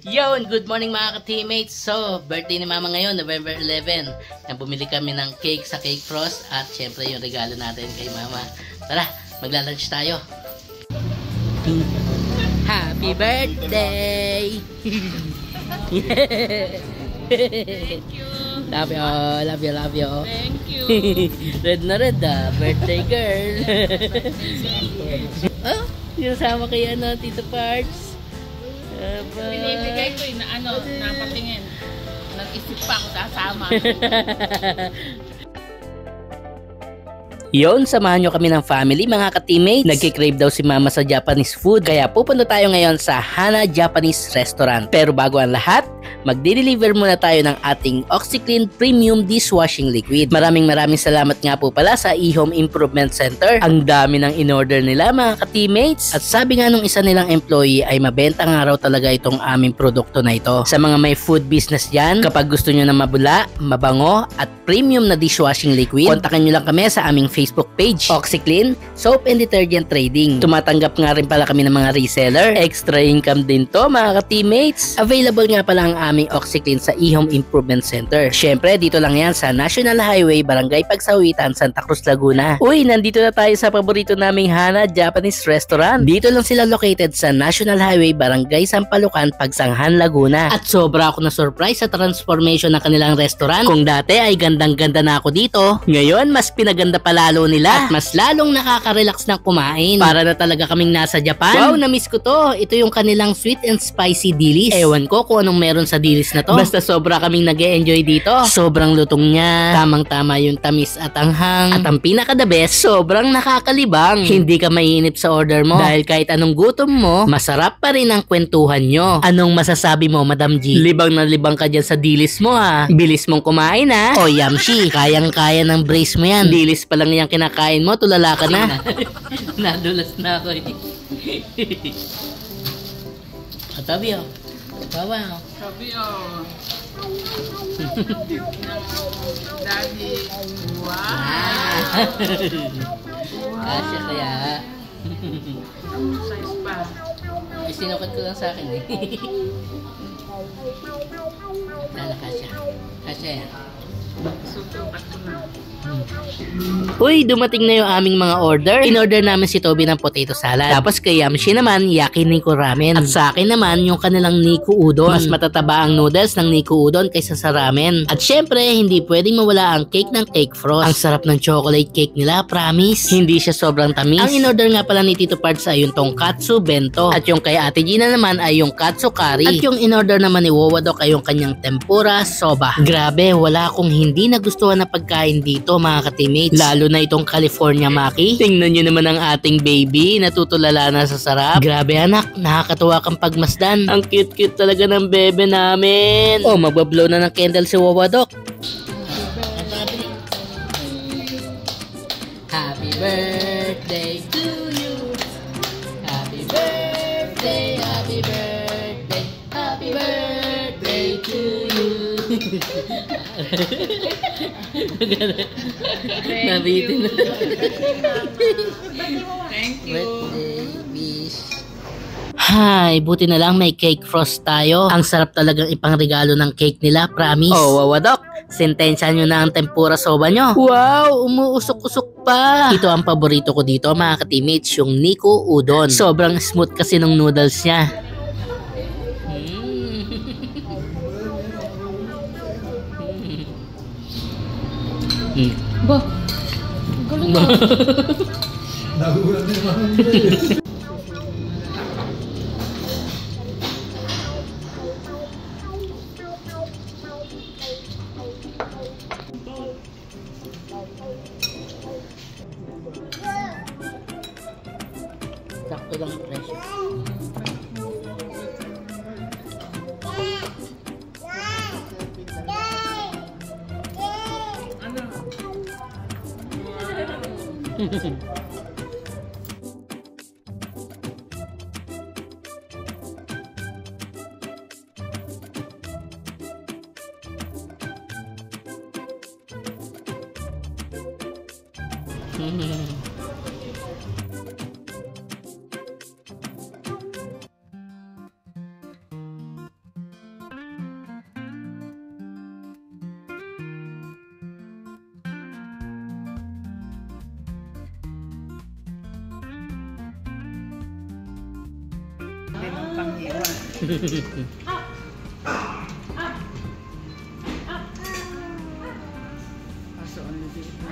Yo, and good morning mga ka-teammates. So, birthday ni Mama ngayon, November 11. Yan, bumili kami ng cake sa Cake Frost at syempre yung regalo natin kay Mama. Tara, magla-lunch tayo. Happy birthday! Thank you. Love you, love you, love you. Thank you. Red na red birthday girl. Oh, yung sama kay Tito Parts. Binibigay ko na napatingin. Nag-isip pa ako sasama. Yon, samahan nyo kami ng family mga ka-teammates. Nagkikrave daw si Mama sa Japanese food, kaya pupunta tayo ngayon sa Hana Japanese Restaurant. Pero bago ang lahat, magde-deliver muna tayo ng ating OxiClean Premium Dishwashing Liquid. Maraming salamat nga po pala sa eHome Improvement Center. Ang dami ng in-order nila mga ka-teammates. At sabi nga nung isa nilang employee ay mabenta nga raw talaga itong aming produkto na ito. Sa mga may food business dyan, kapag gusto nyo na mabula, mabango at premium na dishwashing liquid, kontakin nyo lang kami sa aming Facebook page, OxiClean Soap and Detergent Trading. Tumatanggap nga rin pala kami ng mga reseller. Extra income din to mga ka-teammates. Available nga pala ang aming OxiClean sa eHome Improvement Center. Syempre, dito lang yan sa National Highway, Barangay Pagsawitan, Santa Cruz, Laguna. Uy, nandito na tayo sa paborito naming Hana Japanese Restaurant. Dito lang sila located sa National Highway, Barangay Sampalucan, Pagsanghan, Laguna. At sobra ako na surprise sa transformation ng kanilang restaurant. Kung dati ay gandang-ganda na ako dito, ngayon mas pinaganda pa lalo nila at mas lalong nakaka-relax na kumain. Para na talaga kaming nasa Japan. Wow, na-miss ko to. Ito yung kanilang sweet and spicy dilis. Ewan ko kung anong meron sa dilis na to. Basta sobra kaming nag-e-enjoy dito. Sobrang lutong niya. Tamang-tama yung tamis at anghang. At ang pinaka-the best, sobrang nakakalibang. Hindi ka mainip sa order mo. Dahil kahit anong gutom mo, masarap pa rin ang kwentuhan nyo. Anong masasabi mo, Madam G? Libang na libang ka dyan sa dilis mo ha. Bilis mong kumain ha. O Yamshi, kayang-kaya ng brace mo yan. Dilis pa lang yung kinakain mo, tulala ka na. Nadulas na ako eh. Katabi oh. Bawa oh. Sabi Daddy. Wow. Kasya kaya. Size pa. Ay, sinukad ko lang sa akin eh. Lala, kasya. Kasya yan. Susukat ko na. Uy, dumating na yung aming mga order. In-order namin si Toby ng potato salad. Tapos kay Yamshi naman, yakiniku ramen. At sa akin naman, yung kanilang niku udon. Mas matataba ang noodles ng niku udon kaysa sa ramen. At syempre, hindi pwedeng mawala ang cake ng Cake Frost. Ang sarap ng chocolate cake nila, promise. Hindi siya sobrang tamis. Ang in-order nga pala ni Tito Parts ay yung tonkatsu bento. At yung kay Ate Gina naman ay yung katsu curry. At yung in-order naman ni Wowadok ay yung kanyang tempura soba. Grabe, wala akong hindi nagustuhan na pagkain dito mga ka-teammates. Lalo na itong California Maki. Tingnan nyo naman ang ating baby, natutulala na sa sarap. Grabe anak, nakakatuwa kang pagmasdan. Ang cute-cute talaga ng bebe namin. Oh, magbablow na ng candle si Wawadok. Happy birthday to you. Happy birthday, happy birthday, happy birthday to you. Nabitin na. Thank you. Birthday wish. Hay, buti na lang may Cake Frost tayo. Ang sarap talagang ipangregalo ng cake nila, promise. Oh, Wawadok, sentensya nyo na ang tempura soba nyo. Wow, umuusok-usok pa. Ito ang paborito ko dito mga ka-teammates, yung niku udon. Sobrang smooth kasi ng noodles niya. Ba? Galing na. Nagugulat din naman. Sakto lang presyo.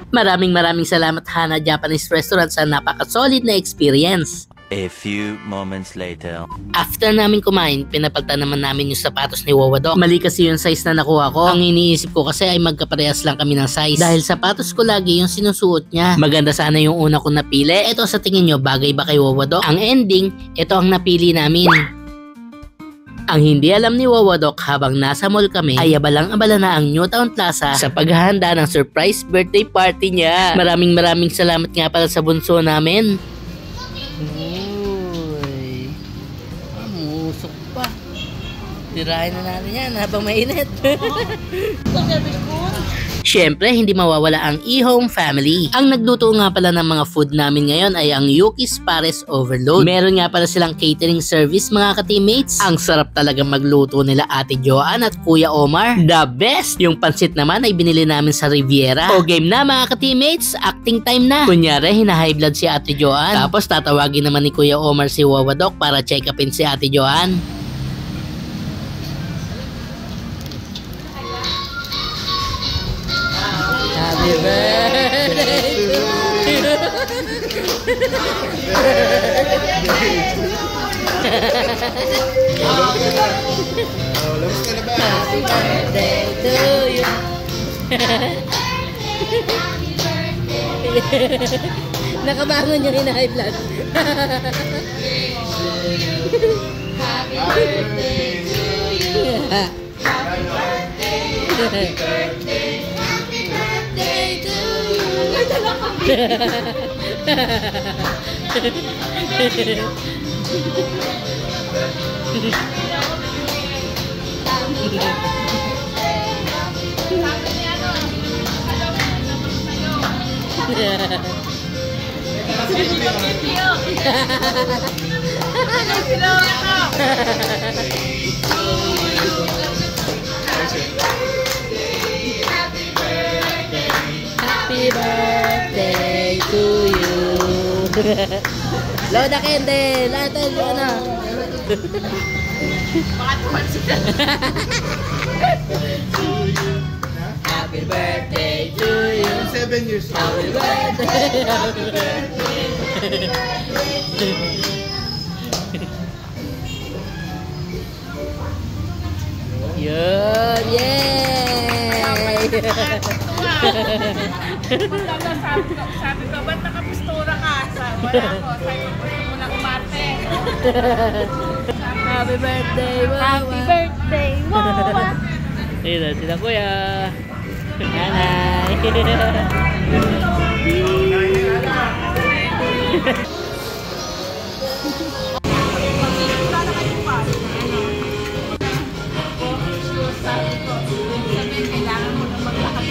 Maraming salamat Hana Japanese Restaurant sa napaka-solid na experience. A few moments later. After namin kumain, pinapalitan naman namin yung sapatos ni Wawadok. Mali kasi yung size na nakuha ko. Ang iniisip ko kasi ay magkaparehas lang kami ng size. Dahil sapatos ko lagi yung sinusuot niya. Maganda sana yung una kong napili. Ito sa tingin nyo, bagay ba kay Wawadok? Ang ending, ito ang napili namin. Ang hindi alam ni Wawadok habang nasa mall kami ay abalang-abala na ang Newtown Plaza sa paghahanda ng surprise birthday party niya. Maraming salamat nga pala sa bunso namin. Uy, musok pa. Tirahin na natin yan habang mainit. Siyempre, hindi mawawala ang eHome family. Ang nagluto nga pala ng mga food namin ngayon ay ang Yuki's Pares Overload. Meron nga pala silang catering service mga ka-teammates. Ang sarap talaga magluto nila Ate Joanne at Kuya Omar. The best! Yung pansit naman ay binili namin sa Riviera. O game na mga ka-teammates, acting time na. Kunyari, hina-high blood si Ate Joanne. Tapos tatawagin naman ni Kuya Omar si Wawadok para check upin si Ate Joanne. Happy birthday to you. Happy birthday to you. Nakabangon yung hina-high blood. Happy birthday to you. Happy birthday. Happy birthday to you. Loda candle. Ito yung ano. Happy birthday to you. 7 years old. Happy birthday. Happy birthday. Yun. Yay! Sabi ko, ba't nakapostura ka? Wala ko. Sabi ko, pwede mo na umarte. Happy birthday, Wawa. Happy birthday, Wawa. Ayun, sila kuya. Nanay. Kailangan mo na maglakad.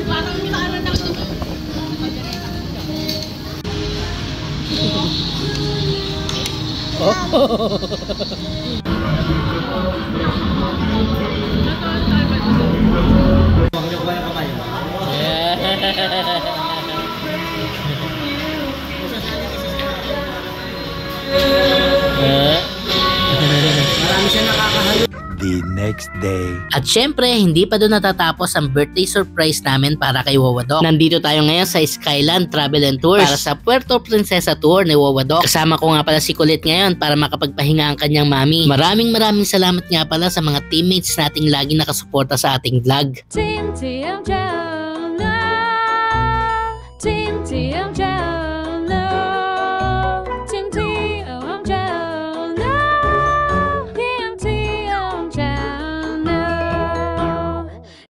Parang minaanan na ito. The next day. At syempre, hindi pa doon natatapos ang birthday surprise namin para kay Wawadok. Nandito tayo ngayon sa Skyland Travel and Tours para sa Puerto Princesa Tour ni Wawadok. Kasama ko nga pala si Kulit ngayon para makapagpahinga ang kanyang mami. Maraming salamat nga pala sa mga teammates nating laging nakasuporta sa ating vlog. Team TMJ.